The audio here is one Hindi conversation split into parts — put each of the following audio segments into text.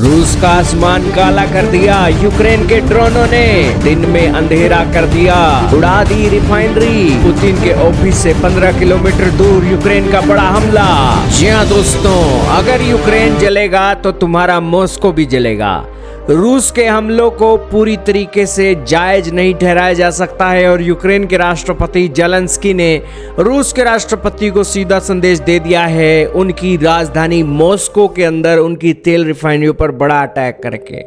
रूस का आसमान काला कर दिया, यूक्रेन के ड्रोनों ने दिन में अंधेरा कर दिया, उड़ा दी रिफाइनरी। पुतिन के ऑफिस से 15 किलोमीटर दूर यूक्रेन का बड़ा हमला। जी हाँ दोस्तों, अगर यूक्रेन जलेगा तो तुम्हारा मॉस्को भी जलेगा। रूस के हमलों को पूरी तरीके से जायज नहीं ठहराया जा सकता है और यूक्रेन के राष्ट्रपति जेलेंस्की ने रूस के राष्ट्रपति को सीधा संदेश दे दिया है, उनकी राजधानी मॉस्को के अंदर उनकी तेल रिफाइनरियों पर बड़ा अटैक करके।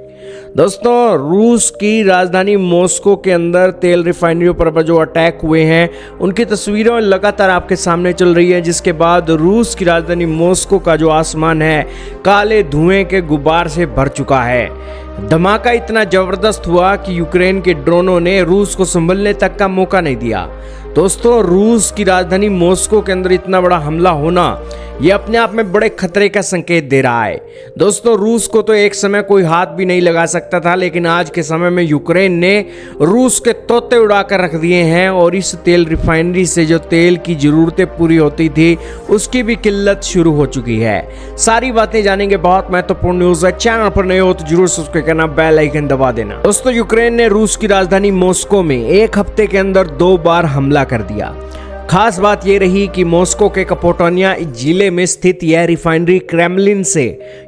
दोस्तों, रूस की राजधानी मॉस्को के अंदर तेल रिफाइनरियों पर जो अटैक हुए हैं उनकी तस्वीरें लगातार आपके सामने चल रही है, जिसके बाद रूस की राजधानी मॉस्को का जो आसमान है काले धुएं के गुब्बार से भर चुका है। धमाका इतना जबरदस्त हुआ कि यूक्रेन के ड्रोनों ने रूस को संभलने तक का मौका नहीं दिया। दोस्तों, रूस की राजधानी मॉस्को के अंदर इतना बड़ा हमला होना यह अपने आप में बड़े खतरे का संकेत दे रहा है। दोस्तों, रूस को तो एक समय कोई हाथ भी नहीं लगा सकता था, लेकिन आज के समय में यूक्रेन ने रूस के तोते उड़ाकर रख दिए हैं और इस तेल रिफाइनरी से जो तेल की जरूरतें पूरी होती थी उसकी भी किल्लत शुरू हो चुकी है। सारी बातें जानेंगे, बहुत महत्वपूर्ण न्यूज है। चैनल पर नए हो तो जरूर सब्सक्राइब करना, बेल आइकन दबा देना। दोस्तों, यूक्रेन ने रूस की राजधानी मॉस्को में एक हफ्ते के अंदर 2 बार हमला कर दिया। खास बात यह रही कि मॉस्को के कपोटोनिया जिले में स्थित यह रिफाइनरी क्रेमलिन से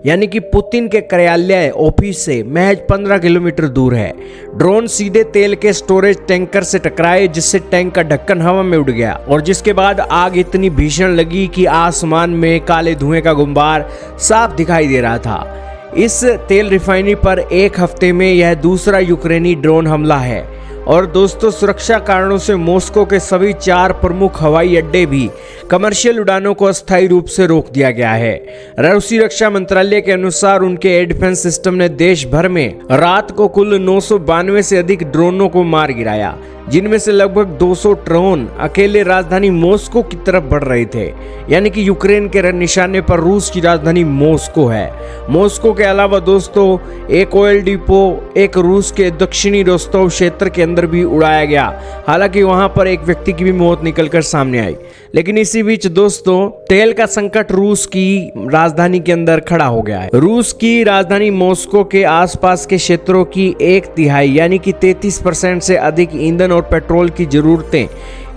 यानी कि पुतिन के कार्यालय ऑफिस से महज 15 किलोमीटर दूर है। ड्रोन सीधे तेल के स्टोरेज टैंकर से टकराए, जिससे टैंक का ढक्कन हवा में उड़ गया और जिसके बाद आग इतनी भीषण लगी कि आसमान में काले धुएं का गुब्बार साफ दिखाई दे रहा था। इस तेल रिफाइनरी पर एक हफ्ते में यह दूसरा यूक्रेनी ड्रोन हमला है। और दोस्तों, सुरक्षा कारणों से मॉस्को के सभी 4 प्रमुख हवाई अड्डे भी कमर्शियल उड़ानों को अस्थायी रूप से रोक दिया गया है। रूसी रक्षा मंत्रालय के अनुसार उनके एयर डिफेंस सिस्टम ने देश भर में रात को कुल 992 से अधिक ड्रोनों को मार गिराया, जिनमें से लगभग 200 ड्रोन अकेले राजधानी मॉस्को की तरफ बढ़ रहे थे। यानी कि यूक्रेन के निशाने पर रूस की राजधानी मॉस्को है। मॉस्को के अलावा दोस्तों, एक ऑयल डिपो एक रूस के दक्षिणी रोस्तोव क्षेत्र के अंदर भी उड़ाया गया। हालांकि वहां पर एक व्यक्ति की भी मौत निकलकर सामने आई। लेकिन इसी बीच दोस्तों, तेल का संकट रूस की राजधानी के अंदर खड़ा हो गया है। रूस की राजधानी मॉस्को के आसपास के क्षेत्रों की 1/3 यानी कि 33% से अधिक ईंधन और पेट्रोल की जरूरतें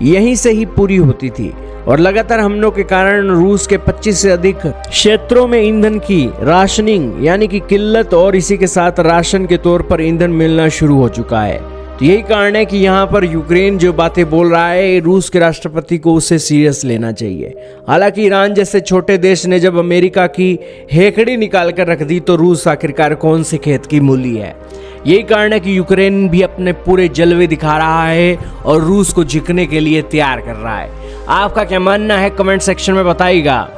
यहीं से ही पूरी होती थी और लगातार हमलों के कारण रूस के 25 से अधिक क्षेत्रों में ईंधन की राशनिंग यानी कि किल्लत और इसी के साथ राशन के तौर पर ईंधन मिलना शुरू हो चुका है। तो यही कारण है कि यहाँ पर यूक्रेन जो बातें बोल रहा है, रूस के राष्ट्रपति को उसे सीरियस लेना चाहिए। हालांकि ईरान जैसे छोटे देश ने जब अमेरिका की हेकड़ी निकाल कर रख दी तो रूस आखिरकार कौन से खेत की मूली है। यही कारण है कि यूक्रेन भी अपने पूरे जलवे दिखा रहा है और रूस को झुकने के लिए तैयार कर रहा है। आपका क्या मानना है, कमेंट सेक्शन में बताइएगा।